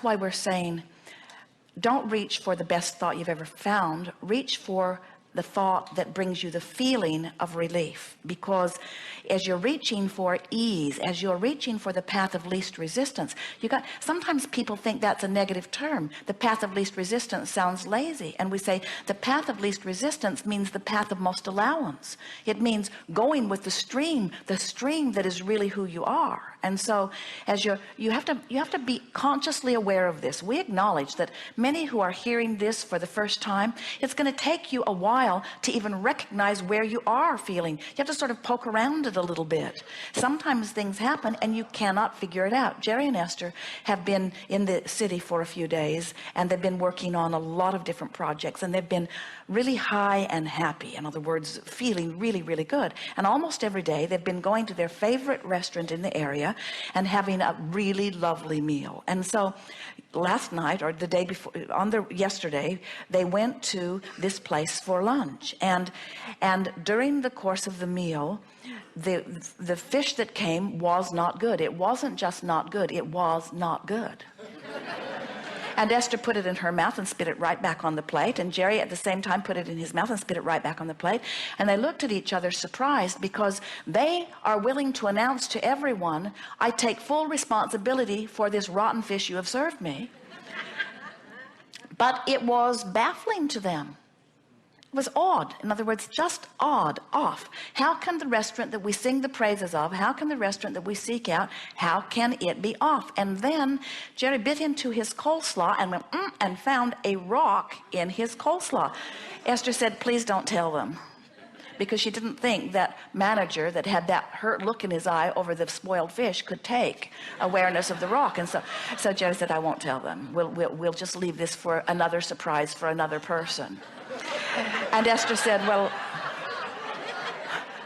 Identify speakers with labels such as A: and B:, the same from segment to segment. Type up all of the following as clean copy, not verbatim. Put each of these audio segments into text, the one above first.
A: why we're saying, don't reach for the best thought you've ever found. Reach for the thought that brings you the feeling of relief, because as you're reaching for ease, as you're reaching for the path of least resistance, sometimes people think that's a negative term. The path of least resistance sounds lazy, and we say the path of least resistance means the path of most allowance. It means going with the stream that is really who you are. And so as you have to be consciously aware of this. We acknowledge that many who are hearing this for the first time, it's going to take you a while to even recognize where you are feeling. You have to sort of poke around it a little bit. Sometimes things happen and you cannot figure it out. Jerry and Esther have been in the city for a few days, and they've been working on a lot of different projects, and they've been really high and happy. In other words, feeling really, really good. And almost every day they've been going to their favorite restaurant in the area and having a really lovely meal. And so last night, or the day before, yesterday, they went to this place for lunch, and during the course of the meal, the fish that came was not good. It wasn't just not good, it was not good. And Esther put it in her mouth and spit it right back on the plate, and Jerry at the same time put it in his mouth and spit it right back on the plate. And they looked at each other surprised, because they are willing to announce to everyone, I take full responsibility for this rotten fish you have served me. But it was baffling to them. It was odd. In other words, just odd, off. How can the restaurant that we sing the praises of, how can the restaurant that we seek out, how can it be off? And then Jerry bit into his coleslaw and went and found a rock in his coleslaw. Esther said, please don't tell them, because she didn't think that manager that had that hurt look in his eye over the spoiled fish could take awareness of the rock. And so Jerry said, I won't tell them. We'll just leave this for another surprise for another person. And Esther said, well,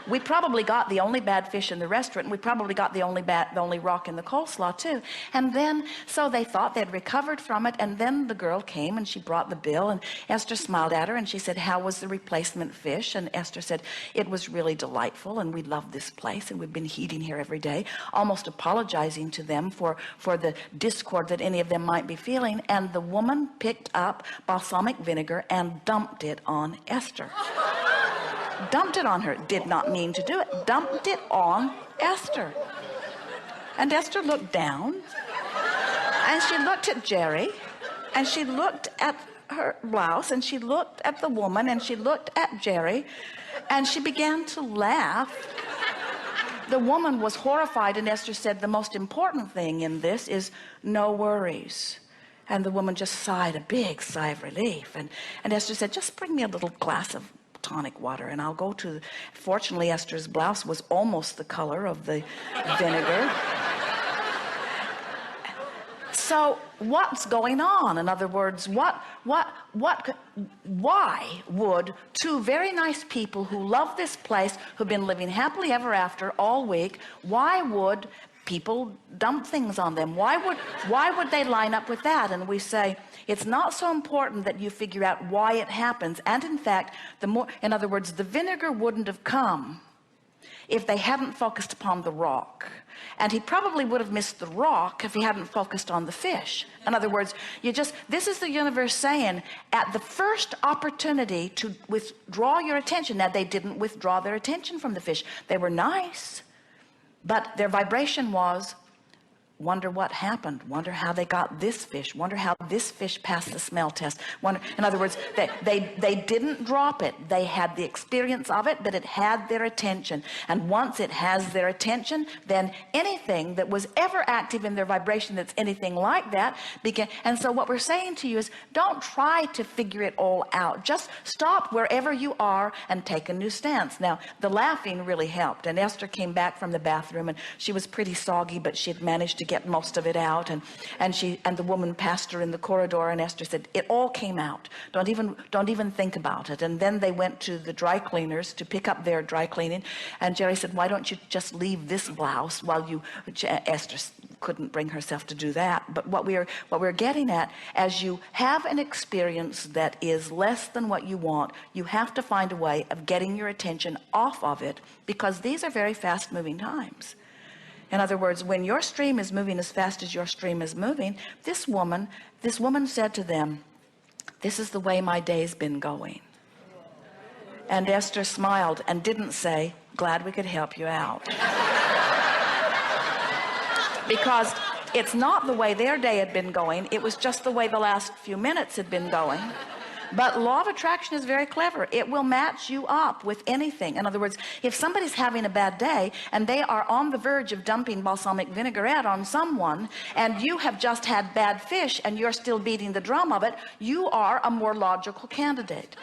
A: we probably got the only bad fish in the restaurant, and we probably got the only rock in the coleslaw too. And then, so they thought they'd recovered from it. And then the girl came and she brought the bill, and Esther smiled at her and she said, how was the replacement fish? And Esther said, it was really delightful, and we love this place, and we've been eating here every day, almost apologizing to them for the discord that any of them might be feeling. And the woman picked up balsamic vinegar and dumped it on Esther. Dumped it on her. Did not mean to do it. Dumped it on Esther. And Esther looked down, and she looked at Jerry, and she looked at her blouse, and she looked at the woman, and she looked at Jerry, and she began to laugh. The woman was horrified, and Esther said, the most important thing in this is no worries. And the woman just sighed a big sigh of relief. And Esther said, just bring me a little glass of tonic water, and I'll go to. Fortunately, Esther's blouse was almost the color of the vinegar. So what's going on? In other words, why would two very nice people who love this place, who've been living happily ever after all week, why would people dump things on them? Why would they line up with that? And we say, it's not so important that you figure out why it happens. And in fact, in other words, the vinegar wouldn't have come if they hadn't focused upon the rock. And he probably would have missed the rock if he hadn't focused on the fish. In other words, this is the universe saying, at the first opportunity to withdraw your attention. Now, they didn't withdraw their attention from the fish. They were nice, but their vibration was, wonder what happened, wonder how they got this fish, wonder how this fish passed the smell test, in other words, they didn't drop it. They had the experience of it, but it had their attention. And once it has their attention, then anything that was ever active in their vibration that's anything like that began. And so what we're saying to you is, don't try to figure it all out. Just stop wherever you are and take a new stance. Now, the laughing really helped, and Esther came back from the bathroom, and she was pretty soggy, but she had managed to get most of it out, and the woman passed her in the corridor, and Esther said, it all came out. Don't even think about it. And then they went to the dry cleaners to pick up their dry cleaning, and Jerry said, why don't you just leave this blouse while you. Esther couldn't bring herself to do that. But what we're getting at, as you have an experience that is less than what you want, you have to find a way of getting your attention off of it, because these are very fast moving times. In other words, when your stream is moving as fast as your stream is moving, this woman said to them, this is the way my day's been going. And Esther smiled and didn't say, glad we could help you out. Because it's not the way their day had been going, it was just the way the last few minutes had been going. But law of attraction is very clever. It will match you up with anything. In other words, if somebody's having a bad day and they are on the verge of dumping balsamic vinaigrette on someone, and you have just had bad fish and you're still beating the drum of it, you are a more logical candidate.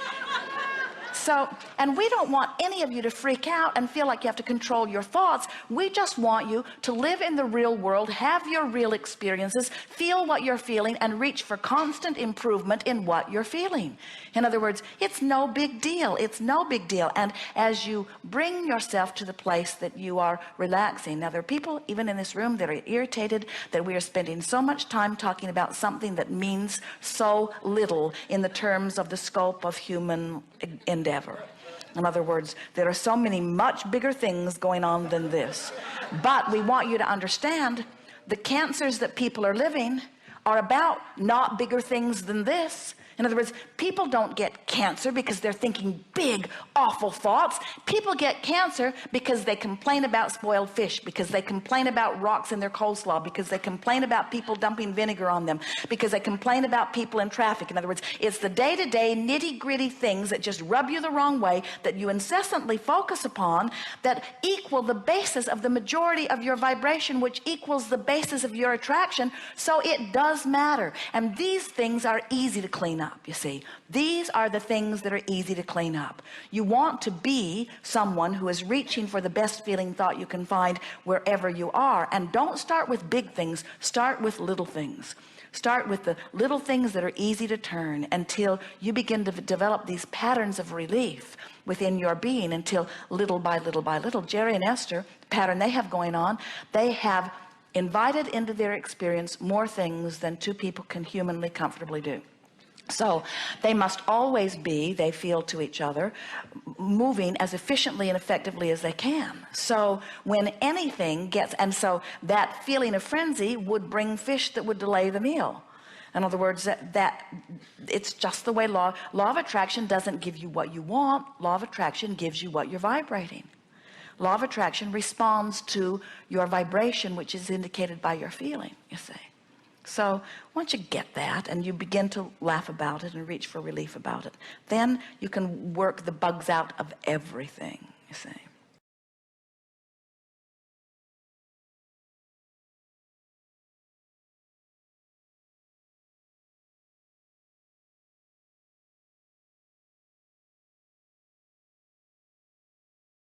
A: So, and we don't want any of you to freak out and feel like you have to control your thoughts. We just want you to live in the real world, have your real experiences, feel what you're feeling, and reach for constant improvement in what you're feeling. In other words, it's no big deal. It's no big deal. And as you bring yourself to the place that you are relaxing. Now, there are people, even in this room, that are irritated that we are spending so much time talking about something that means so little in the terms of the scope of human endeavor. In other words, there are so many much bigger things going on than this. But we want you to understand the cancers that people are living are about not bigger things than this. In other words, people don't get cancer because they're thinking big, awful thoughts. People get cancer because they complain about spoiled fish, because they complain about rocks in their coleslaw, because they complain about people dumping vinegar on them, because they complain about people in traffic. In other words, it's the day-to-day nitty-gritty things that just rub you the wrong way, that you incessantly focus upon, that equal the basis of the majority of your vibration, which equals the basis of your attraction. So it does matter. And these things are easy to clean up. You see, these are the things that are easy to clean up. You want to be someone who is reaching for the best feeling thought you can find wherever you are. And don't start with big things, start with little things. Start with the little things that are easy to turn until you begin to develop these patterns of relief within your being, until little by little by little. Jerry and Esther, the pattern they have going on, they have invited into their experience more things than two people can humanly comfortably do. So they must always be, they feel to each other, moving as efficiently and effectively as they can. So when anything gets, and so that feeling of frenzy would bring fish that would delay the meal. In other words, that it's just the way law of attraction doesn't give you what you want. Law of attraction gives you what you're vibrating. Law of attraction responds to your vibration, which is indicated by your feeling, you see. So once you get that and you begin to laugh about it and reach for relief about it, then you can work the bugs out of everything, you see.